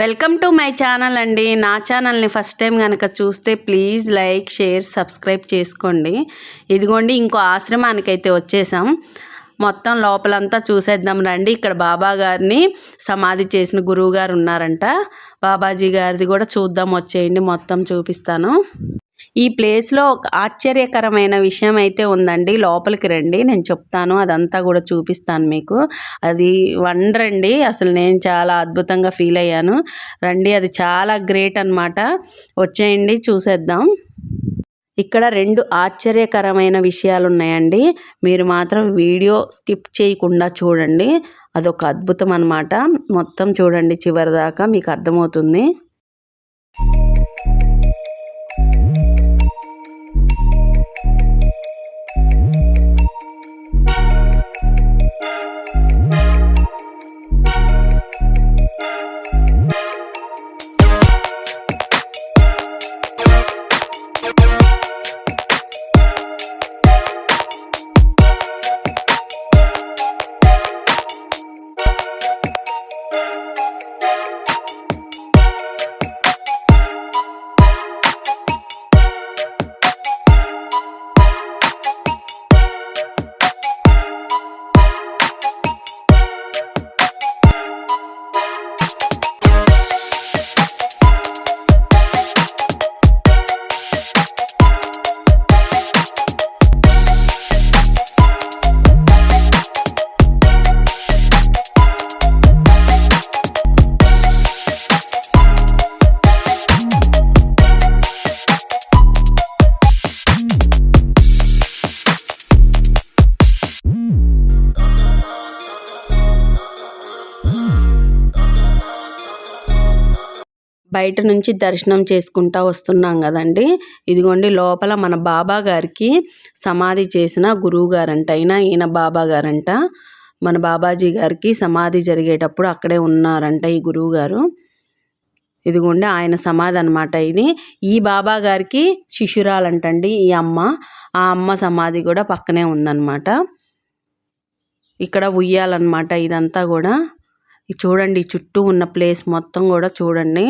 Welcome to my channel అండి. నా ఛానల్ని ఫస్ట్ టైం కనుక చూస్తే ప్లీజ్ లైక్, షేర్, సబ్స్క్రైబ్ చేసుకోండి. ఇదిగోండి ఇంకో ఆశ్రమానికైతే వచ్చేసాం. మొత్తం లోపలంతా చూసేద్దాం రండి. ఇక్కడ బాబా గారిని సమాధి చేసిన గురువు గారు ఉన్నారంట. బాబాజీ గారిది కూడా చూద్దాం, వచ్చేయండి, మొత్తం చూపిస్తాను. ఈ ప్లేస్లో ఒక ఆశ్చర్యకరమైన విషయం అయితే ఉందండి. లోపలికి రండి, నేను చెప్తాను, అదంతా కూడా చూపిస్తాను మీకు. అది వండర్ అండి, అసలు నేను చాలా అద్భుతంగా ఫీల్ అయ్యాను. రండి, అది చాలా గ్రేట్ అన్నమాట. వచ్చేయండి, చూసేద్దాం. ఇక్కడ 2 ఆశ్చర్యకరమైన విషయాలు ఉన్నాయండి. మీరు మాత్రం వీడియో స్కిప్ చేయకుండా చూడండి. అదొక అద్భుతం అన్నమాట. మొత్తం చూడండి చివరి దాకా, మీకు అర్థమవుతుంది. బయట నుంచి దర్శనం చేసుకుంటా వస్తున్నాం కదండి. ఇదిగోండి లోపల మన బాబా గారికి సమాధి చేసిన గురువు గారంట. ఈయన బాబా గారంట. మన బాబాజీ గారికి సమాధి జరిగేటప్పుడు అక్కడే ఉన్నారంట ఈ గురువు గారు. ఇదిగోండి ఆయన సమాధి అనమాట ఇది. ఈ బాబా గారికి శిష్యురాలంటండి ఈ అమ్మ. ఆ అమ్మ సమాధి కూడా పక్కనే ఉందన్నమాట. ఇక్కడ ఉయ్యాలన్నమాట ఇదంతా కూడా. చూడండి చుట్టూ ఉన్న ప్లేస్ మొత్తం కూడా చూడండి.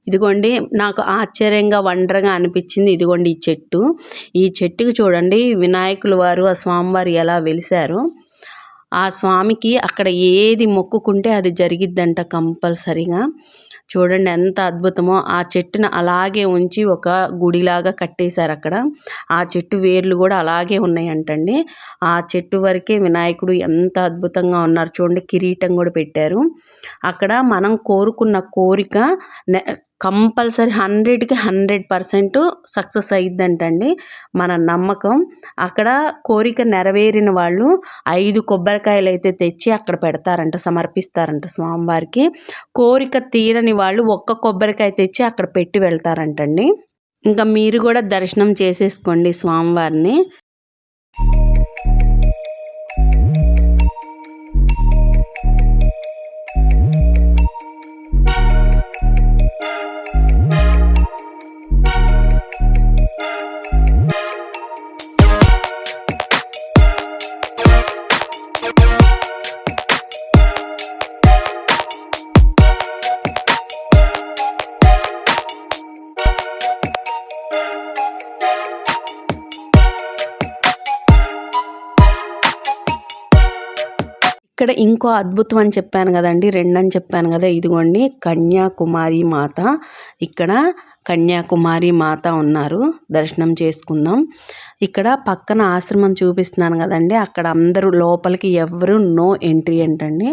ఇదిగోండి నాకు ఆశ్చర్యంగా వండర్గా అనిపించింది. ఇదిగోండి ఈ చెట్టు. ఈ చెట్టుకి చూడండి వినాయకుల వారు ఆ స్వామివారు ఎలా వెలిశారు. ఆ స్వామికి అక్కడ ఏది మొక్కుకుంటే అది జరిగిద్దంట కంపల్సరీగా. చూడండి ఎంత అద్భుతమో. ఆ చెట్టును అలాగే ఉంచి ఒక గుడిలాగా కట్టేశారు అక్కడ. ఆ చెట్టు వేర్లు కూడా అలాగే ఉన్నాయంటండి. ఆ చెట్టు వరకే వినాయకుడు ఎంత అద్భుతంగా ఉన్నారు చూడండి. కిరీటం కూడా పెట్టారు. అక్కడ మనం కోరుకున్న కోరిక కంపల్సరీ 100కి 100% సక్సెస్ అయ్యిద్దంటండి మన నమ్మకం. అక్కడ కోరిక నెరవేరిన వాళ్ళు 5 కొబ్బరికాయలు అయితే తెచ్చి అక్కడ పెడతారంట, సమర్పిస్తారంట స్వామివారికి. కోరిక తీరని వాళ్ళు 1 కొబ్బరికాయ తెచ్చి అక్కడ పెట్టి వెళ్తారంటండి. ఇంకా మీరు కూడా దర్శనం చేసేసుకోండి స్వామివారిని. ఇక్కడ ఇంకో అద్భుతం అని చెప్పాను కదండి, 2 అని చెప్పాను కదా. ఇదిగోండి కన్యాకుమారి మాత. ఇక్కడ కన్యాకుమారి మాత ఉన్నారు. దర్శనం చేసుకుందాం. ఇక్కడ పక్కన ఆశ్రమం చూపిస్తున్నాను కదండి, అక్కడ అందరూ లోపలికి ఎవరు నో ఎంట్రీ అంటండి.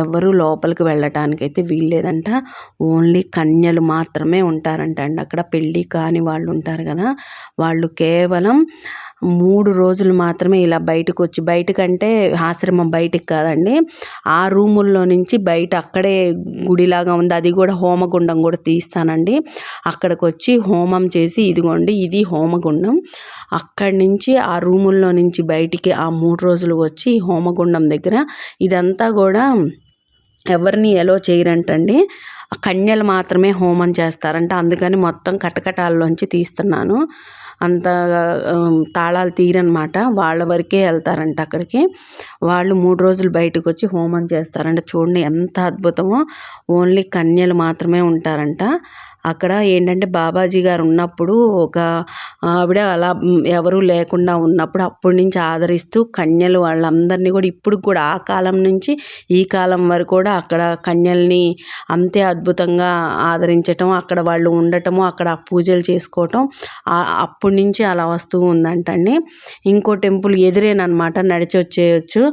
ఎవరు లోపలికి వెళ్ళటానికి అయితే వీల్లేదంట. ఓన్లీ కన్యలు మాత్రమే ఉంటారంట అండి. అక్కడ పెళ్ళి కాని వాళ్ళు ఉంటారు కదా, వాళ్ళు కేవలం 3 రోజులు మాత్రమే ఇలా బయటకొచ్చి, బయటకంటే ఆశ్రమం బయటికి కాదండి, ఆ రూముల్లో నుంచి బయట అక్కడే గుడిలాగా ఉంది, అది కూడా హోమగుండం కూడా తీస్తానండి. అక్కడికొచ్చి హోమం చేసి, ఇదిగోండి ఇది హోమగుండం. అక్కడి నుంచి ఆ రూముల్లో నుంచి బయటికి ఆ 3 రోజులు వచ్చి హోమగుండం దగ్గర ఇదంతా కూడా ఎవరిని ఎలో చేయరంటండి, కన్యలు మాత్రమే హోమం చేస్తారంట. అందుకని మొత్తం కటకటాల్లోంచి తీస్తున్నాను. అంత తాళాలు తీరనమాట, వాళ్ళ వరకే వెళ్తారంట అక్కడికి. వాళ్ళు 3 రోజులు బయటకు వచ్చి హోమం చేస్తారంట. చూడండి ఎంత అద్భుతమో, ఓన్లీ కన్యలు మాత్రమే ఉంటారంట అక్కడ. ఏంటంటే బాబాజీ గారు ఉన్నప్పుడు ఒక ఆవిడ అలా ఎవరూ లేకుండా ఉన్నప్పుడు అప్పటి నుంచి ఆదరిస్తూ కన్యలు వాళ్ళందరినీ కూడా ఇప్పుడు కూడా ఆ కాలం నుంచి ఈ కాలం వరకు కూడా అక్కడ కన్యల్ని అంతే అద్భుతంగా ఆదరించటం, అక్కడ వాళ్ళు ఉండటము, అక్కడ పూజలు చేసుకోవటం అప్పటి నుంచి అలా వస్తూ ఉందంటండి. ఇంకో టెంపుల్ ఎదురేనమాట, నడిచి వచ్చేయచ్చు.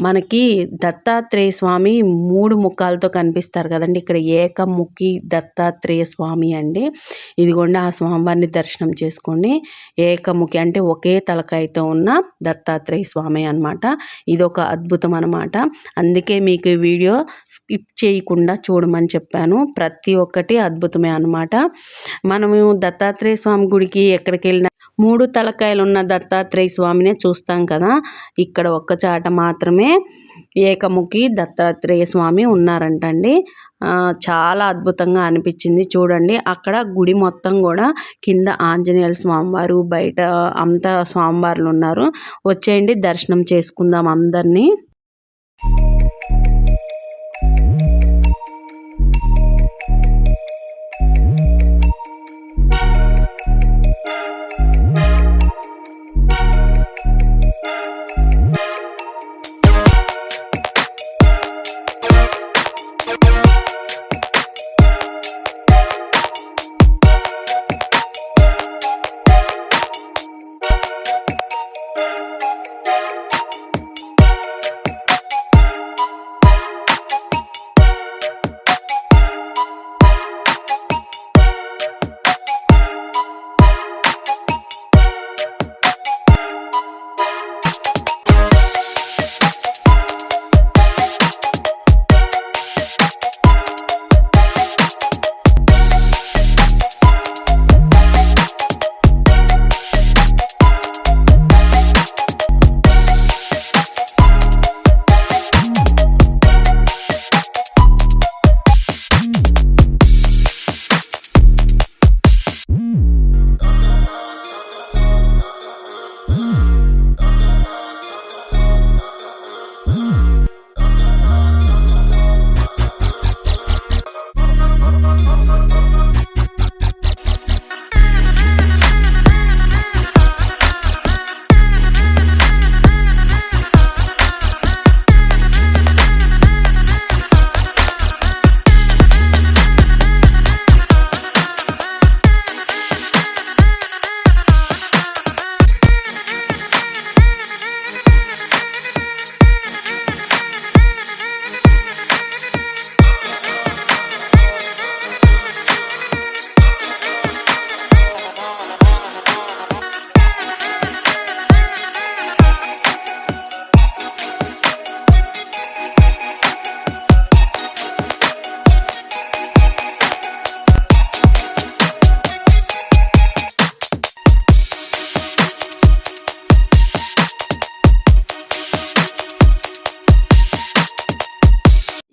మనకి దత్తాత్రేయ స్వామి 3 ముఖాలతో కనిపిస్తారు కదండి, ఇక్కడ ఏకముఖి దత్తాత్రేయ స్వామి అండి. ఇదిగోండి ఆ స్వామివారిని దర్శనం చేసుకోండి. ఏకముఖి అంటే ఒకే తలకాయతో ఉన్న దత్తాత్రేయ స్వామి అనమాట. ఇదొక అద్భుతం అనమాట. అందుకే మీకు ఈ వీడియో స్కిప్ చేయకుండా చూడమని చెప్పాను. ప్రతి ఒక్కటి అద్భుతమే అనమాట. మనము దత్తాత్రేయ స్వామి గుడికి ఎక్కడికి వెళ్ళినా 3 తలకాయలు ఉన్న దత్తాత్రేయ స్వామినే చూస్తాం కదా, ఇక్కడ ఒక్క చాట మాత్రమే ఏకముఖి దత్తాత్రేయ స్వామి ఉన్నారంటండి. చాలా అద్భుతంగా అనిపించింది. చూడండి అక్కడ గుడి మొత్తం కూడా కింద ఆంజనేయుల స్వామివారు, బయట అంతా స్వామివార్లు ఉన్నారు. వచ్చేయండి దర్శనం చేసుకుందాం అందరినీ.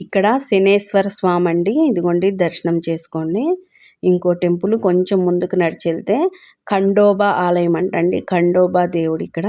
ఇక్కడ శనేశ్వర స్వామి అండి, ఇదిగోండి దర్శనం చేసుకోండి. ఇంకో టెంపుల్ కొంచెం ముందుకు నడిచి వెళ్తే ఖండోబా ఆలయం అంటండి, ఖండోబా దేవుడు ఇక్కడ.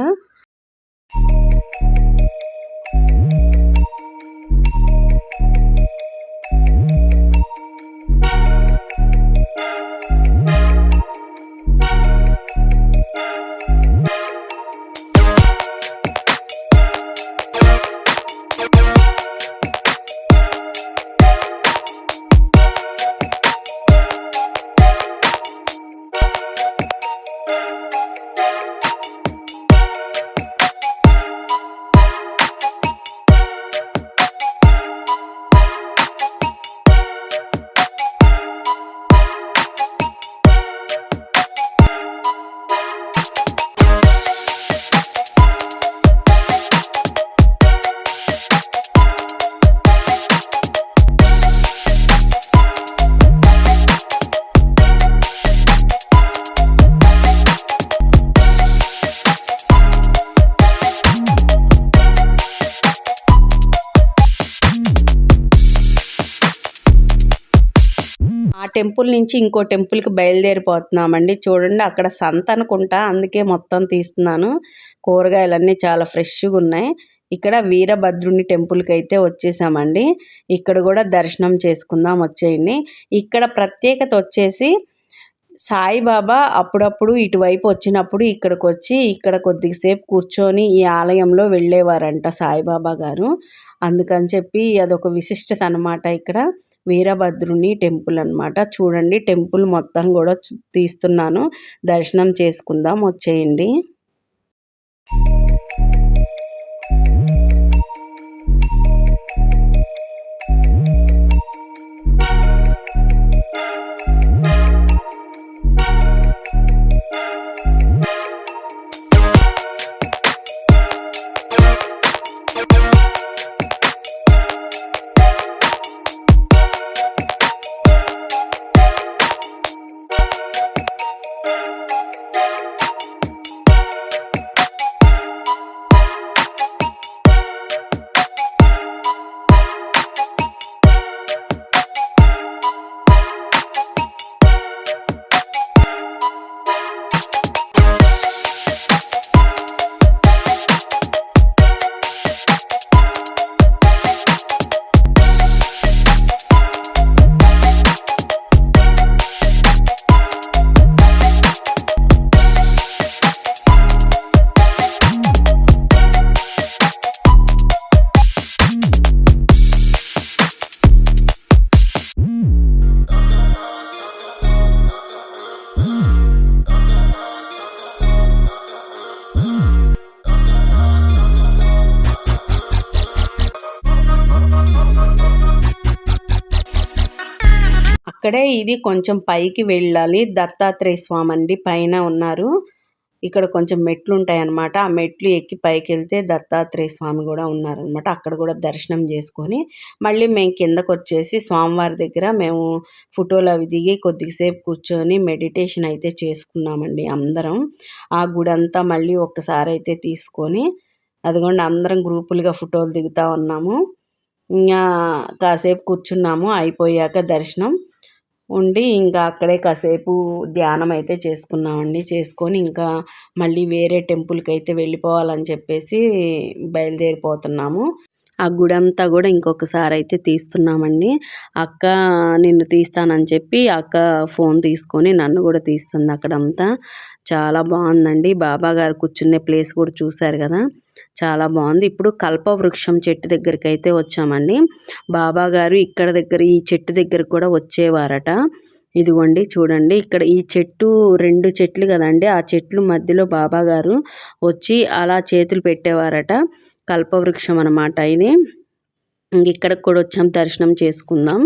ఆ టెంపుల్ నుంచి ఇంకో టెంపుల్కి బయలుదేరిపోతున్నామండి. చూడండి అక్కడ సంత అనుకుంటా, అందుకే మొత్తం తీస్తున్నాను. కూరగాయలన్నీ చాలా ఫ్రెష్గా ఉన్నాయి. ఇక్కడ వీరభద్రుని టెంపుల్కి అయితే వచ్చేసామండి. ఇక్కడ కూడా దర్శనం చేసుకుందాం వచ్చేయండి. ఇక్కడ ప్రత్యేకత వచ్చేసి సాయిబాబా అప్పుడప్పుడు ఇటువైపు వచ్చినప్పుడు ఇక్కడికి వచ్చి ఇక్కడ కొద్దిసేపు కూర్చొని ఈ ఆలయంలో వెళ్ళేవారంట సాయిబాబా గారు. అందుకని చెప్పి అదొక విశిష్టత అనమాట. ఇక్కడ వీరభద్రుని టెంపుల్ అనమాట. చూడండి టెంపుల్ మొత్తం కూడా తీస్తున్నాను. దర్శనం చేసుకుందాం వచ్చేయండి. అక్కడే ఇది కొంచెం పైకి వెళ్ళాలి. దత్తాత్రేయ స్వామి అండి పైన ఉన్నారు. ఇక్కడ కొంచెం మెట్లు ఉంటాయన్నమాట. ఆ మెట్లు ఎక్కి పైకి వెళ్తే దత్తాత్రేయ స్వామి కూడా ఉన్నారనమాట. అక్కడ కూడా దర్శనం చేసుకొని మళ్ళీ మేము కిందకు వచ్చేసి స్వామివారి దగ్గర మేము ఫోటోలు అవి దిగి కొద్దిసేపు కూర్చొని మెడిటేషన్ అయితే చేసుకున్నామండి అందరం. ఆ గుడి అంతా మళ్ళీ ఒక్కసారి అయితే తీసుకొని అదిగోండి అందరం గ్రూపులుగా ఫోటోలు దిగుతూ ఉన్నాము. ఇంకా కాసేపు కూర్చున్నాము. అయిపోయాక దర్శనం ఉండి ఇంకా అక్కడే కాసేపు ధ్యానం అయితే చేసుకున్నామండి. చేసుకొని ఇంకా మళ్ళీ వేరే టెంపుల్కి అయితే వెళ్ళిపోవాలని చెప్పేసి బయలుదేరిపోతున్నాము. ఆ గుడి అంతా కూడా ఇంకొకసారి అయితే తీస్తున్నామండి. అక్క నిన్ను తీస్తానని చెప్పి అక్క ఫోన్ తీసుకొని నన్ను కూడా తీస్తుంది అక్కడంతా. చాలా బాగుందండి. బాబా గారు కూర్చునే ప్లేస్ కూడా చూశారు కదా, చాలా బాగుంది. ఇప్పుడు కల్పవృక్షం చెట్టు దగ్గరికి అయితే వచ్చామండి. బాబా గారు ఇక్కడ దగ్గర ఈ చెట్టు దగ్గర కూడా వచ్చేవారట. ఇదిగోండి చూడండి ఇక్కడ ఈ చెట్టు 2 చెట్లు కదండి, ఆ చెట్లు మధ్యలో బాబా గారు వచ్చి అలా చేతులు పెట్టేవారట. కల్పవృక్షం అన్నమాట ఇది. ఇక్కడికి కూడా వచ్చాం దర్శనం చేసుకుందాం.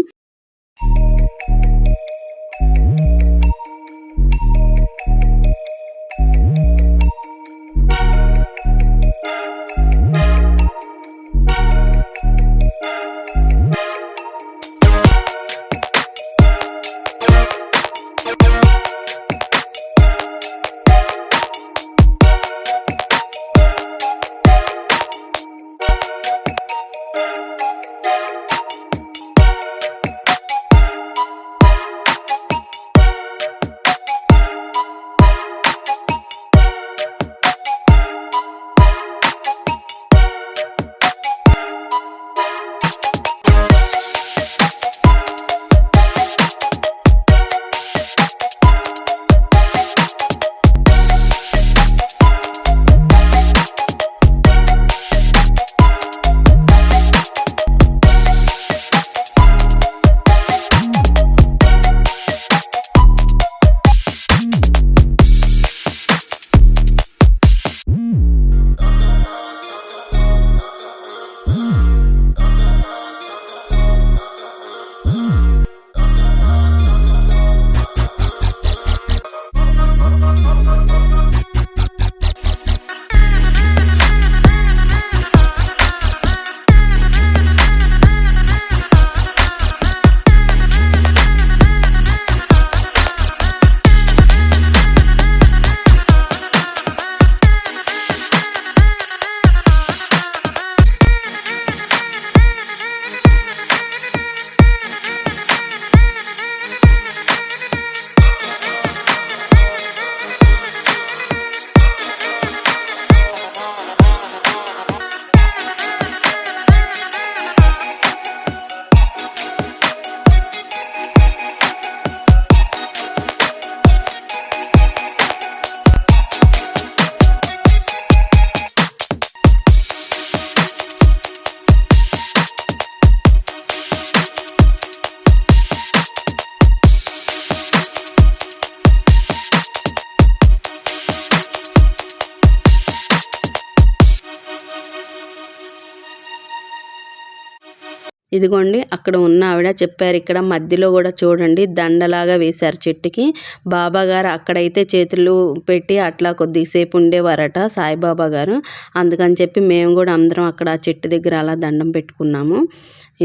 ఇదిగోండి అక్కడ ఉన్న ఆవిడ చెప్పారు, ఇక్కడ మధ్యలో కూడా చూడండి దండలాగా వేశారు చెట్టుకి. బాబా గారు అక్కడైతే చేతులు పెట్టి అట్లా కొద్దిసేపు ఉండేవారట సాయిబాబా గారు. అందుకని చెప్పి మేము కూడా అందరం అక్కడ చెట్టు దగ్గర అలా దండం పెట్టుకున్నాము.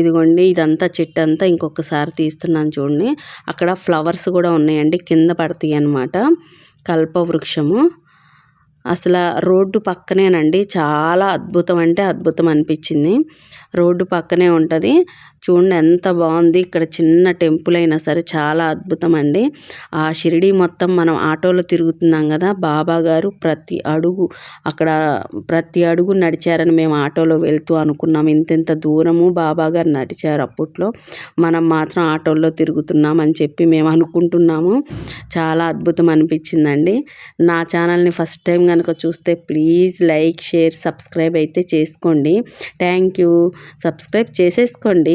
ఇదిగోండి ఇదంతా చెట్టు అంతా ఇంకొకసారి తీస్తున్నాను చూడండి. అక్కడ ఫ్లవర్స్ కూడా ఉన్నాయండి, కింద పడతాయి అన్నమాట. కల్పవృక్షము అసలు రోడ్డు పక్కనేనండి. చాలా అద్భుతం అంటే అద్భుతం అనిపించింది. రోడ్డు పక్కనే ఉంటుంది. చూడండి ఎంత బాగుంది. ఇక్కడ చిన్న టెంపుల్ అయినా సరే చాలా అద్భుతం అండి. ఆ షిరిడి మొత్తం మనం ఆటోలో తిరుగుతున్నాం కదా, బాబా గారు ప్రతి అడుగు నడిచారని మేము ఆటోలో వెళ్తూ అనుకున్నాం. ఇంత దూరము బాబా గారు నడిచారు అప్పట్లో, మనం మాత్రం ఆటోల్లో తిరుగుతున్నాం అని చెప్పి మేము అనుకుంటున్నాము. చాలా అద్భుతం అనిపించిందండి. నా ఛానల్ని ఫస్ట్ టైం కనుక చూస్తే ప్లీజ్ లైక్, షేర్, సబ్స్క్రైబ్ అయితే చేసుకోండి. Thank you. సబ్స్క్రైబ్ చేసేసుకోండి.